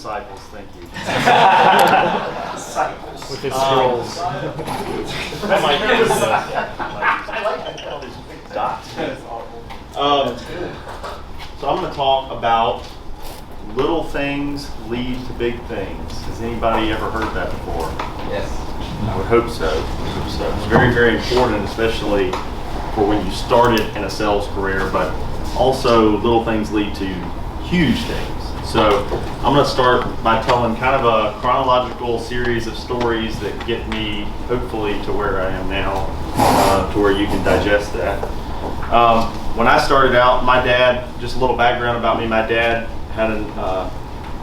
disciples, thank you. Disciples. With his scrolls. That might be all these dots. So I'm going to talk about little things lead to big things. Has anybody ever heard that before? Yes. I would hope so. It's very, very important, especially for when you started in a sales career, but also little things lead to huge things. So I'm going to start by telling kind of a chronological series of stories that get me hopefully to where I am now, to where you can digest that. When I started out, my dad, just a little background about me, my dad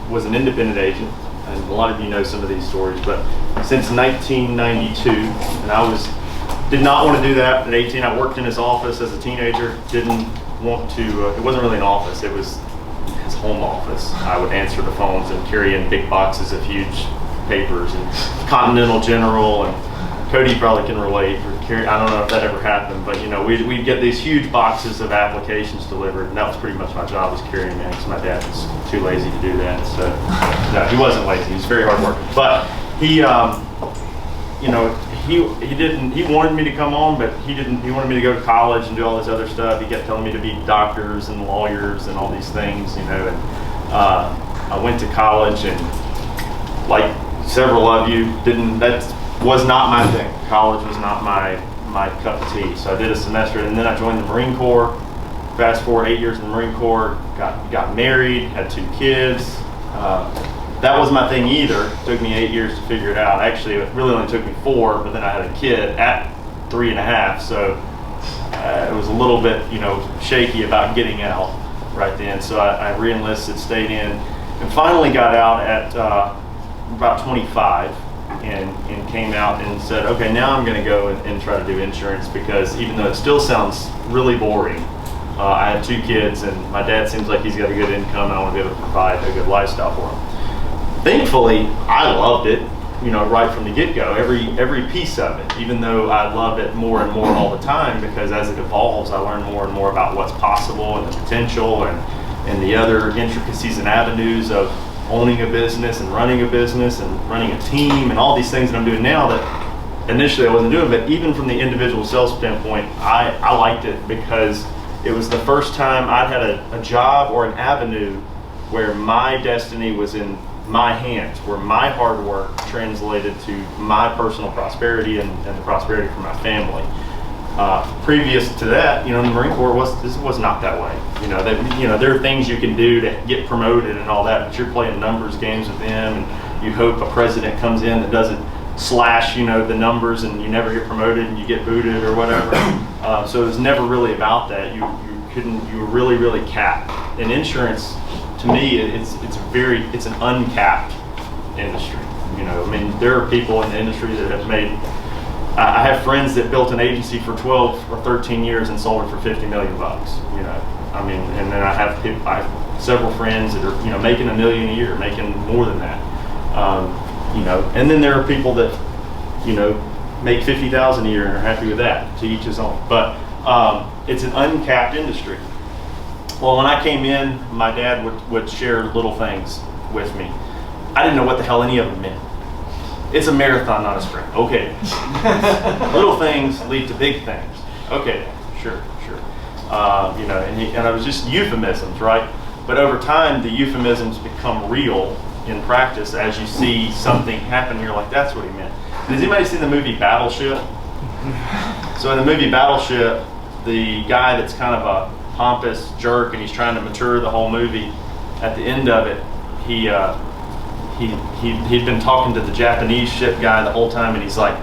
was an independent agent, and a lot of you know some of these stories, but since 1992, and did not want to do that at 18. I worked in his office as a teenager, didn't want to, it wasn't really an office, it was his home office. I would answer the phones and carry in big boxes of huge papers, and Continental General, and Cody probably can relate, I don't know if that ever happened, but we'd get these huge boxes of applications delivered, and that was pretty much my job, was carrying them, because my dad was too lazy to do that. So no, he wasn't lazy, he was very hard working. But he wanted me to come on, but he wanted me to go to college and do all this other stuff. He kept telling me to be doctors and lawyers and all these things, and I went to college, and like several of you, that was not my thing. College was not my cup of tea. So I did a semester, and then I joined the Marine Corps. Fast forward 8 years in the Marine Corps, got married, had 2 kids. That wasn't my thing either. It took me 8 years to figure it out. Actually, it really only took me 4, but then I had a kid at 3.5, so it was a little bit, shaky about getting out right then. So I re-enlisted, stayed in, and finally got out at about 25, and came out and said, okay, now I'm going to go and try to do insurance, because even though it still sounds really boring, I have 2 kids, and my dad seems like he's got a good income, and I want to be able to provide a good lifestyle for him. Thankfully, I loved it, right from the get-go, every piece of it, even though I love it more and more all the time, because as it evolves, I learn more and more about what's possible and the potential and the other intricacies and avenues of owning a business and running a team and all these things that I'm doing now that initially I wasn't doing. But even from the individual sales standpoint, I liked it, because it was the first time I'd had a job or an avenue where my destiny was in my hands, where my hard work translated to my personal prosperity and the prosperity for my family. Previous to that, the Marine Corps was not that way. There are things you can do to get promoted and all that, but you're playing numbers games with them, and you hope a president comes in that doesn't slash, the numbers, and you never get promoted and you get booted or whatever. So it was never really about that. You were really, really capped. In insurance, to me, it's an uncapped industry. There are people in the industry that have made. I have friends that built an agency for 12 or 13 years and sold it for $50 million. And then I have several friends that are making $1 million a year, making more than that. And then there are people that make $50,000 a year and are happy with that. To each his own. But it's an uncapped industry. Well, when I came in, my dad would share little things with me. I didn't know what the hell any of them meant. It's a marathon, not a sprint. Okay. Little things lead to big things. Okay, sure. And I was just euphemisms, right? But over time, the euphemisms become real in practice as you see something happen. You're like, that's what he meant. Has anybody seen the movie Battleship? So in the movie Battleship, the guy that's kind of a pompous jerk and he's trying to mature the whole movie, at the end of it, he'd been talking to the Japanese ship guy the whole time, and he's like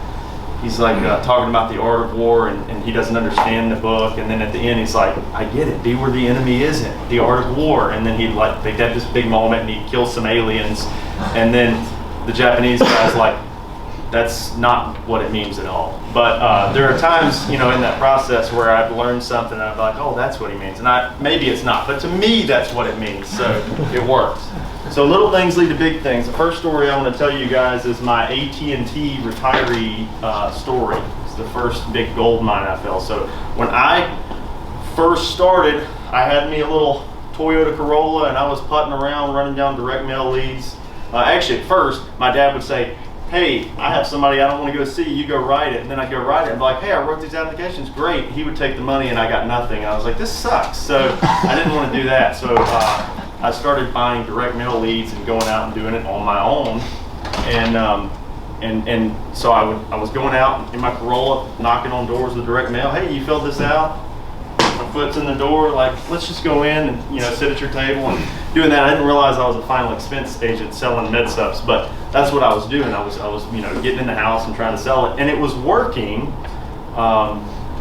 talking about the art of war, and he doesn't understand the book, and then at the end he's like, I get it, be where the enemy isn't, the art of war, and then they had this big moment and he kills some aliens, and then the Japanese guy's like, that's not what it means at all. But there are times, in that process where I've learned something and I'm like, oh, that's what he means. And maybe it's not, but to me, that's what it means. So it works. So little things lead to big things. The first story I want to tell you guys is my AT&T retiree story. It's the first big gold mine I fell. So when I first started, I had me a little Toyota Corolla, and I was putting around, running down direct mail leads. Actually, at first, my dad would say, hey, I have somebody I don't want to go see, you go write it. And then I'd go write it and be like, hey, I wrote these applications, great. He would take the money and I got nothing. I was like, this sucks. So I didn't want to do that. So I started buying direct mail leads and going out and doing it on my own. And so I was going out in my Corolla, knocking on doors with direct mail. Hey, you filled this out? My foot's in the door, like, let's just go in and, you know, sit at your table and doing that. I didn't realize I was a final expense agent selling med subs, but that's what I was doing. I was, you know, getting in the house and trying to sell it, and it was working,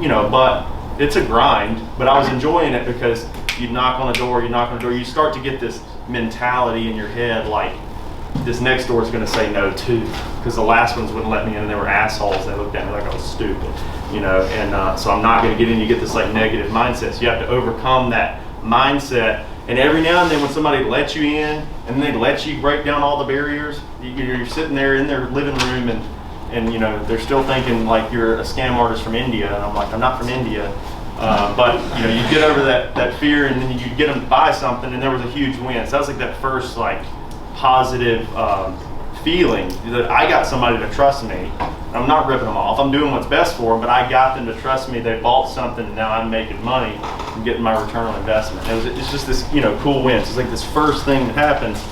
you know, but it's a grind, but I was enjoying it because you knock on the door, you start to get this mentality in your head, like, this next door is going to say no too, because the last ones wouldn't let me in and they were assholes. They looked at me like I was stupid, you know, and so I'm not going to get in. You get this like negative mindset, so you have to overcome that mindset. And every now and then when somebody lets you in and they let you break down all the barriers, you're sitting there in their living room and you know, they're still thinking like you're a scam artist from India, and I'm like, I'm not from India. But you know, you get over that fear, and then you get them to buy something, and there was a huge win. So that was like that first like positive feeling that I got somebody to trust me. I'm not ripping them off. I'm doing what's best for them, but I got them to trust me. They bought something, and now I'm making money and getting my return on investment. It's just this, you know, cool win. So it's like this first thing that happens.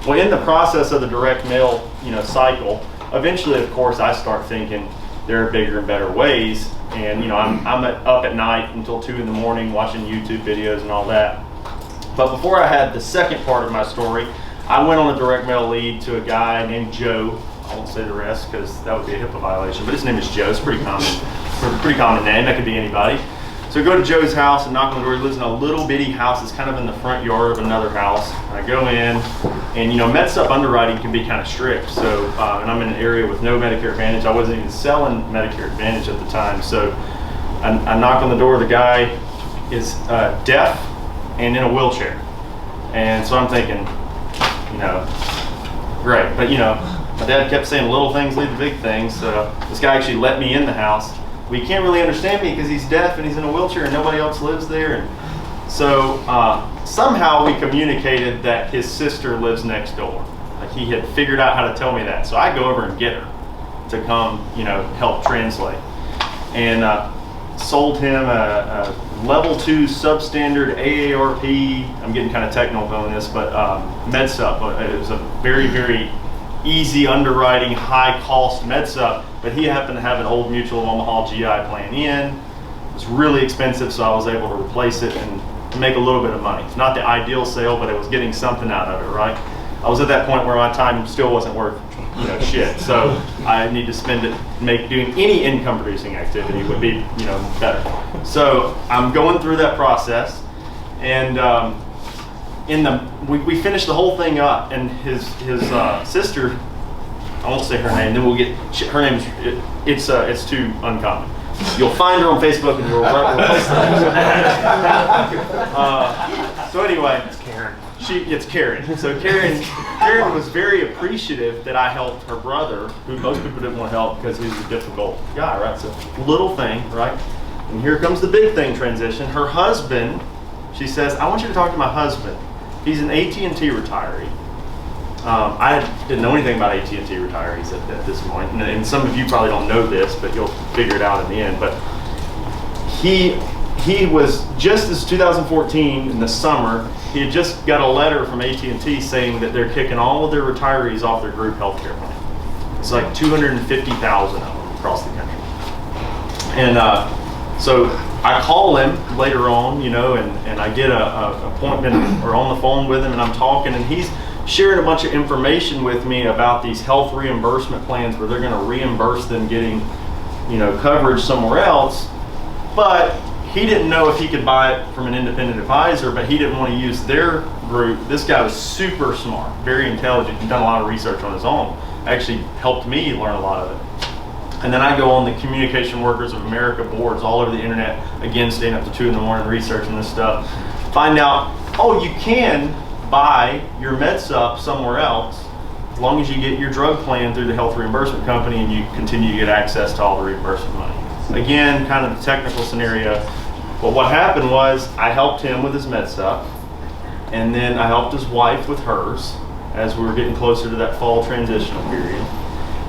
Well, in the process of the direct mail, you know, cycle, eventually, of course, I start thinking there are bigger and better ways. And you know, I'm up at night until 2 in the morning watching YouTube videos and all that. But before I had the second part of my story, I went on a direct mail lead to a guy named Joe. I won't say the rest because that would be a HIPAA violation, but his name is Joe. It's pretty common name. That could be anybody. So I go to Joe's house and knock on the door. He lives in a little bitty house. It's kind of in the front yard of another house. I go in, and you know, MedSup underwriting can be kind of strict. So, and I'm in an area with no Medicare Advantage. I wasn't even selling Medicare Advantage at the time. So I knock on the door. The guy is deaf and in a wheelchair. And so I'm thinking, you know, great. But you know, my dad kept saying little things lead to big things. So this guy actually let me in the house. Well, he can't really understand me because he's deaf and he's in a wheelchair and nobody else lives there. And so somehow we communicated that his sister lives next door. Like he had figured out how to tell me that. So I go over and get her to come, you know, help translate. And sold him a level 2 substandard AARP. I'm getting kind of technical on this, but MedSup. It was a very, very easy underwriting, high cost MedSup, but he happened to have an old Mutual of Omaha GI plan in. It was really expensive, so I was able to replace it and make a little bit of money. It's not the ideal sale, but it was getting something out of it, right? I was at that point where my time still wasn't worth, you know, shit. So I need to spend it doing any income producing activity would be, you know, better. So I'm going through that process, and we finished the whole thing up, and his sister, I won't say her name, then we'll get her name. It's too uncommon. You'll find her on Facebook and you'll replace her. So anyway, it's Karen. It's Karen. So Karen was very appreciative that I helped her brother, who most people didn't want to help because he was a difficult guy, right? So little thing, right? And here comes the big thing transition. Her husband, she says, I want you to talk to my husband. He's an AT&T retiree. I didn't know anything about AT&T retirees at this point, and some of you probably don't know this, but you'll figure it out in the end. But he was, just as 2014 in the summer, he had just got a letter from AT&T saying that they're kicking all of their retirees off their group health care plan. It's like 250,000 of them across the country. And so I call him later on, you know, and I get a appointment or on the phone with him, and I'm talking, and he's sharing a bunch of information with me about these health reimbursement plans where they're going to reimburse them getting, you know, coverage somewhere else. But he didn't know if he could buy it from an independent advisor, but he didn't want to use their group. This guy was super smart, very intelligent. He'd done a lot of research on his own. Actually helped me learn a lot of it. And then I go on the Communication Workers of America boards all over the internet, again, staying up to 2 in the morning researching this stuff. Find out, oh, you can buy your MedSup somewhere else as long as you get your drug plan through the health reimbursement company and you continue to get access to all the reimbursement money. Again, kind of the technical scenario. But what happened was I helped him with his MedSup, and then I helped his wife with hers, as we were getting closer to that fall transitional period.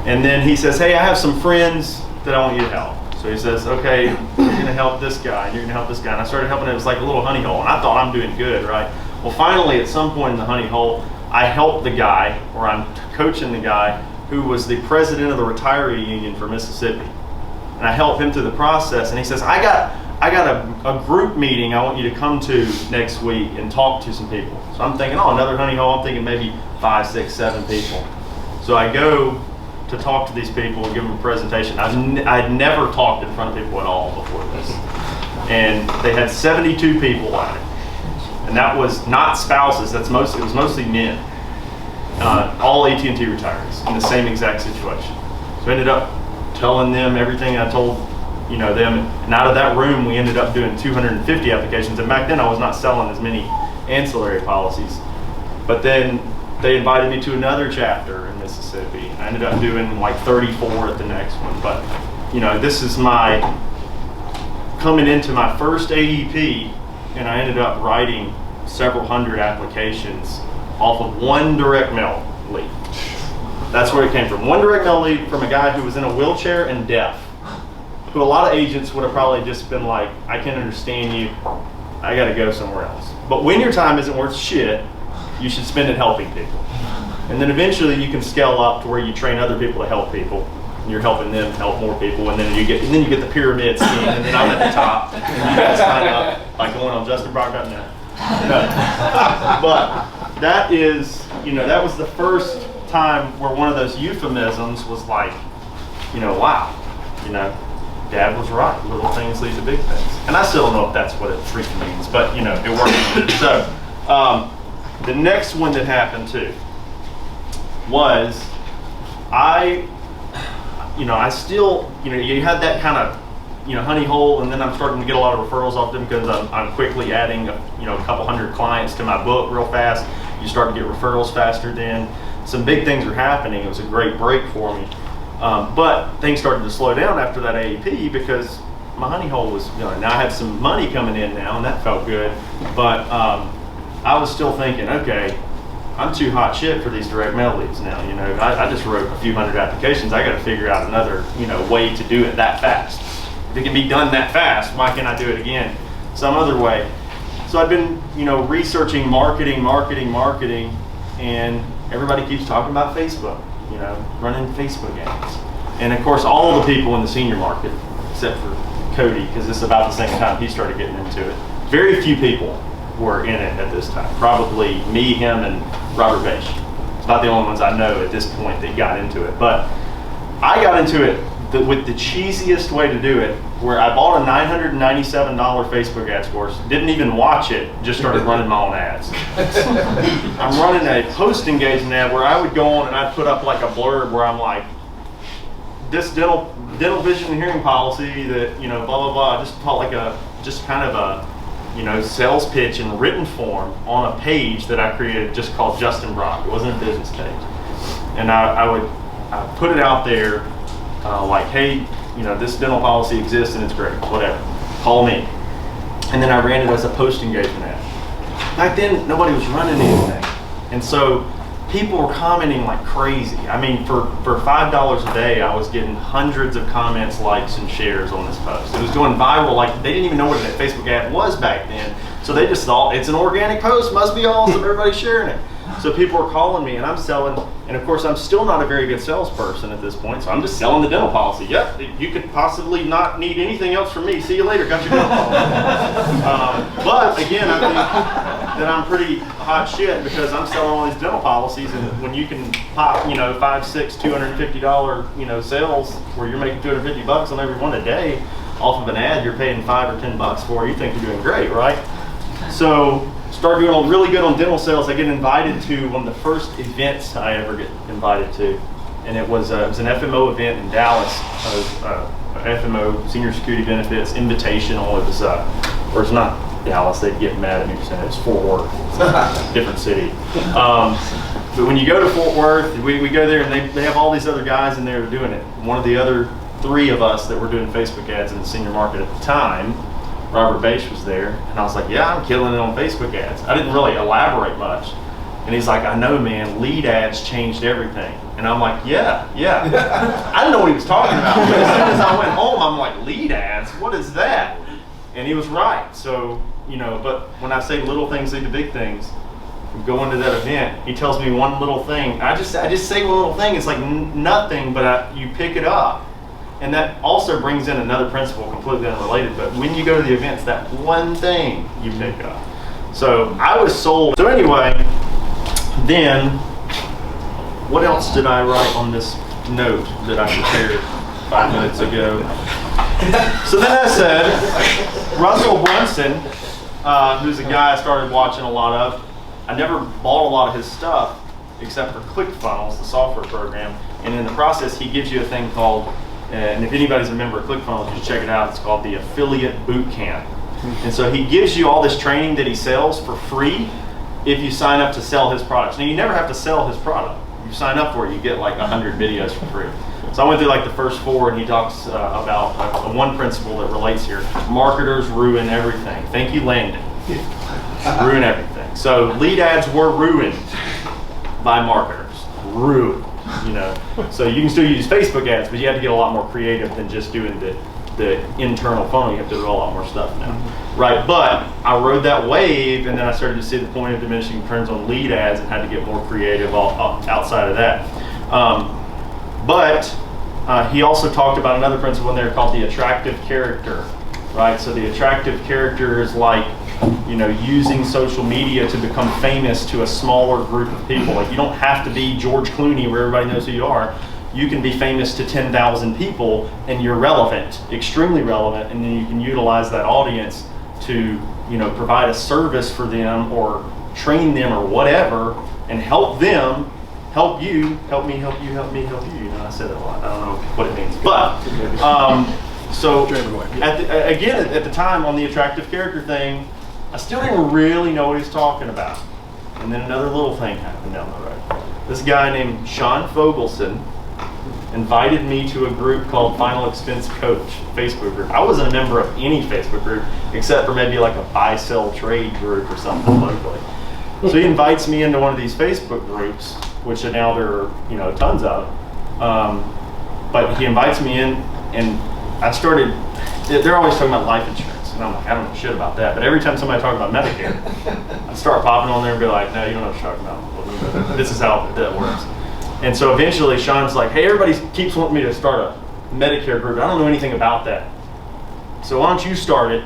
And then he says, hey, I have some friends that I want you to help. So he says, okay, you're gonna help this guy, and you're gonna help this guy. And I started helping him. It was like a little honey hole, and I thought I'm doing good, right? Well, finally, at some point in the honey hole, I helped the guy, or I'm coaching the guy, who was the president of the retiree union for Mississippi. And I helped him through the process, and he says, I got a group meeting I want you to come to next week and talk to some people. So I'm thinking, oh, another honey hole. I'm thinking maybe 5, 6, 7 people. So I go to talk to these people and give them a presentation. I'd never talked in front of people at all before this. And they had 72 people at it. And that was not spouses, it was mostly men. All AT&T retirees in the same exact situation. So I ended up telling them everything I told them. And out of that room, we ended up doing 250 applications. And back then I was not selling as many ancillary policies. But then they invited me to another chapter in Mississippi. I ended up doing like 34 at the next one. But this is coming into my first AEP, and I ended up writing several hundred applications off of one direct mail lead. That's where it came from. One direct mail lead from a guy who was in a wheelchair and deaf, who a lot of agents would have probably just been like, I can't understand you, I gotta go somewhere else. But when your time isn't worth shit, you should spend it helping people. And then eventually you can scale up to where you train other people to help people, and you're helping them help more people, and then you get the pyramid scheme, and then I'm at the top, and you guys sign up like going on Justin Brockman now. No. But that is, that was the first time where one of those euphemisms was like, wow, Dad was right. Little things lead to big things. And I still don't know if that's what it freaking means, but it worked. So the next one that happened too was I still, you had that kind of, honey hole, and then I'm starting to get a lot of referrals off them because I'm quickly adding, a couple hundred clients to my book real fast. You start to get referrals faster then. Some big things are happening. It was a great break for me. But things started to slow down after that AEP because my honey hole was, now I had some money coming in now, and that felt good. But I was still thinking, okay, I'm too hot shit for these direct mail leads now. I just wrote a few hundred applications. I got to figure out another, way to do it that fast. If it can be done that fast, why can't I do it again some other way? So I've been, researching marketing, and everybody keeps talking about Facebook, running Facebook ads. And of course, all the people in the senior market, except for Cody, because it's about the same time he started getting into it. Very few people were in it at this time. Probably me, him, and Robert Bache. It's about the only ones I know at this point that got into it. But I got into it with the cheesiest way to do it, where I bought a $997 Facebook ads course, didn't even watch it, just started running my own ads. I'm running a post engagement ad where I would go on and I'd put up like a blurb where I'm like, this dental vision and hearing policy that, blah, blah, blah, just call like kind of a, sales pitch in written form on a page that I created just called Justin Brock. It wasn't a business page. And I would put it out there like, hey, this dental policy exists and it's great, whatever, call me. And then I ran it as a post engagement ad. Back then, nobody was running anything. And so people were commenting like crazy. I mean, for $5 a day, I was getting hundreds of comments, likes, and shares on this post. It was going viral. Like, they didn't even know what a Facebook ad was back then. So they just thought, it's an organic post, must be awesome, everybody's sharing it. So people were calling me, and I'm selling, and of course I'm still not a very good salesperson at this point, so I'm just selling the dental policy. Yep, you could possibly not need anything else from me. See you later, got your dental policy. But again, I think that I'm pretty hot shit because I'm selling all these dental policies, and when you can pop, $5, $6, $250, sales where you're making $250 on every one a day off of an ad you're paying $5 or $10 for, you think you're doing great, right? So started doing really good on dental sales. I get invited to one of the first events I ever get invited to, and it was an FMO event in Dallas, FMO Senior Security Benefits Invitational. It was, or it's not Dallas, they'd get mad at me for saying it's Fort Worth, it's a different city. But when you go to Fort Worth, we go there and they have all these other guys in there doing it. One of the other 3 of us that were doing Facebook ads in the senior market at the time, Robert Bache was there, and I was like, yeah, I'm killing it on Facebook ads. I didn't really elaborate much. And he's like, I know, man, lead ads changed everything. And I'm like, yeah. I didn't know what he was talking about. But as soon as I went home, I'm like, lead ads? What is that? And he was right. So, but when I say little things lead to big things, go into that event, he tells me one little thing. I just say one little thing. It's like nothing, but you pick it up. And that also brings in another principle completely unrelated. But when you go to the events, that one thing you pick up. So I was sold. So anyway, then what else did I write on this note that I prepared 5 minutes ago? So then I said, Russell Brunson, who's a guy I started watching a lot of. I never bought a lot of his stuff except for ClickFunnels, the software program. And in the process, he gives you a thing called, and if anybody's a member of ClickFunnels, you should check it out. It's called the Affiliate Boot Camp. And so he gives you all this training that he sells for free if you sign up to sell his products. Now, you never have to sell his product. You sign up for it, you get like 100 videos for free. So I went through like the first 4, and he talks about one principle that relates here. Marketers ruin everything. Thank you, Landon. Ruin everything. So lead ads were ruined by marketers. Ruined, So you can still use Facebook ads, but you have to get a lot more creative than just doing the internal funnel. You have to do a lot more stuff now. Right, but I rode that wave, and then I started to see the point of diminishing returns on lead ads and had to get more creative outside of that. But he also talked about another principle in there called the attractive character, right? So the attractive character is like, using social media to become famous to a smaller group of people. Like, you don't have to be George Clooney where everybody knows who you are. You can be famous to 10,000 people, and you're relevant, extremely relevant, and then you can utilize that audience to, provide a service for them or train them or whatever, and help them, help you, help me, help you, help me, help you. I said it a lot. I don't know what it means, but so at the time on the attractive character thing, I still didn't really know what he was talking about. And then another little thing happened down the road. This guy named Sean Fogelson invited me to a group called Final Expense Coach Facebook group. I wasn't a member of any Facebook group except for maybe like a buy, sell, trade group or something locally. So he invites me into one of these Facebook groups, which now there are tons of. But he invites me in, and I started. They're always talking about life insurance. And I'm like, I don't know shit about that. But every time somebody talks about Medicare, I start popping on there and be like, no, you don't know what you're talking about. This is how that works. And so eventually Sean's like, hey, everybody keeps wanting me to start a Medicare group. I don't know anything about that. So why don't you start it?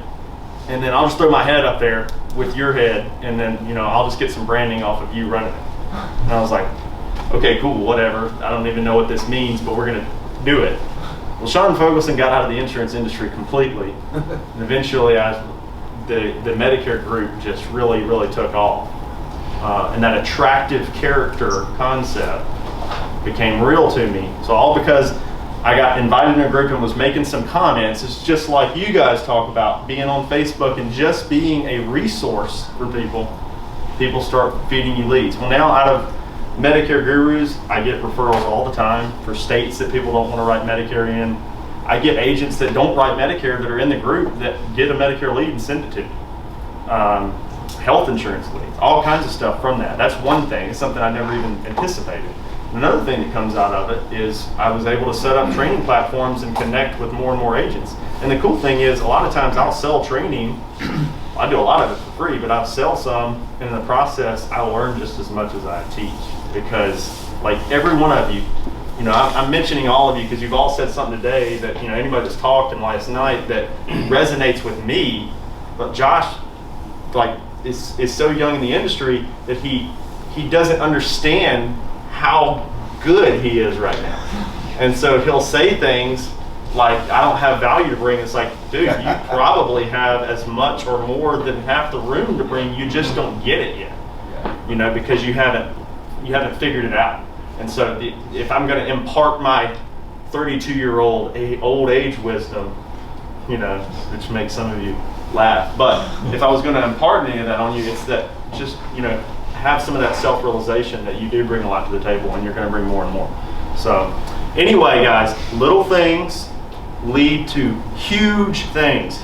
And then I'll just throw my head up there with your head. And then, I'll just get some branding off of you running it. And I was like, okay, cool, whatever. I don't even know what this means, but we're going to do it. Well, Sean Fogelson got out of the insurance industry completely, and eventually the Medicare group just really, really took off. And that attractive character concept became real to me. So all because I got invited in a group and was making some comments. It's just like you guys talk about being on Facebook and just being a resource for people. People start feeding you leads. Well, now out of Medicare Gurus, I get referrals all the time for states that people don't want to write Medicare in. I get agents that don't write Medicare that are in the group that get a Medicare lead and send it to me. Health insurance leads, all kinds of stuff from that. That's one thing. It's something I never even anticipated. Another thing that comes out of it is I was able to set up training platforms and connect with more and more agents. And the cool thing is a lot of times I'll sell training. I do a lot of it for free, but I'll sell some, and in the process I learn just as much as I teach. Because like every one of you, I'm mentioning all of you because you've all said something today that, anybody that's talked and last night that resonates with me. But Josh, is so young in the industry that he doesn't understand how good he is right now. And so he'll say things like, I don't have value to bring. It's like, dude, you probably have as much or more than half the room to bring. You just don't get it yet, because you haven't figured it out. And so if I'm going to impart my 32-year-old old age wisdom, which makes some of you laugh, but if I was going to impart any of that on you, it's that just, have some of that self-realization that you do bring a lot to the table and you're going to bring more and more. So anyway, guys, little things lead to huge things.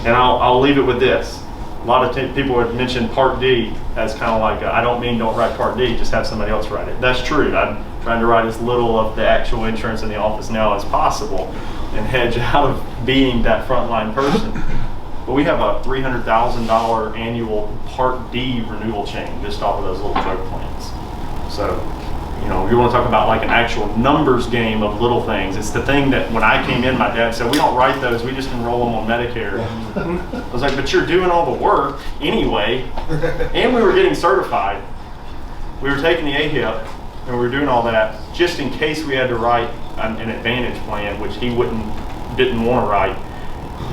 And I'll leave it with this. A lot of people would mention Part D as kind of like, I don't mean don't write Part D, just have somebody else write it. That's true. I'm trying to write as little of the actual insurance in the office now as possible and hedge out of being that frontline person. But we have a $300,000 annual Part D renewal chain just off of those little drug plans. So, you know, you want to talk about like an actual numbers game of little things. It's the thing that when I came in, my dad said, we don't write those, we just enroll them on Medicare. I was like, but you're doing all the work anyway. And we were getting certified. We were taking the AHIP and we were doing all that just in case we had to write an Advantage plan, which he didn't want to write.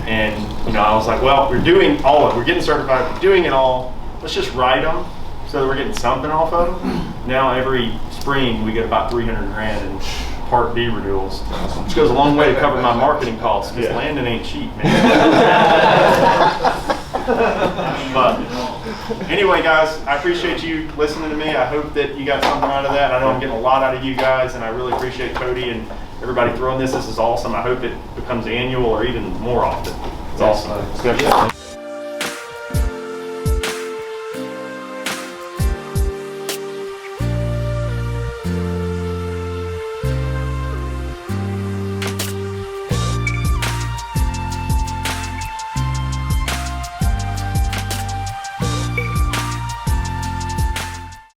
And, you know, I was like, well, we're doing all of it. We're getting certified, we're doing it all. Let's just write them so that we're getting something off of them. Now every spring we get about 300 grand in Part D renewals, which goes a long way to cover my marketing costs, because Landon ain't cheap, man. But anyway, guys, I appreciate you listening to me. I hope that you got something out of that. I know I'm getting a lot out of you guys, and I really appreciate Cody and everybody throwing this. This is awesome. I hope it becomes annual or even more often. It's awesome.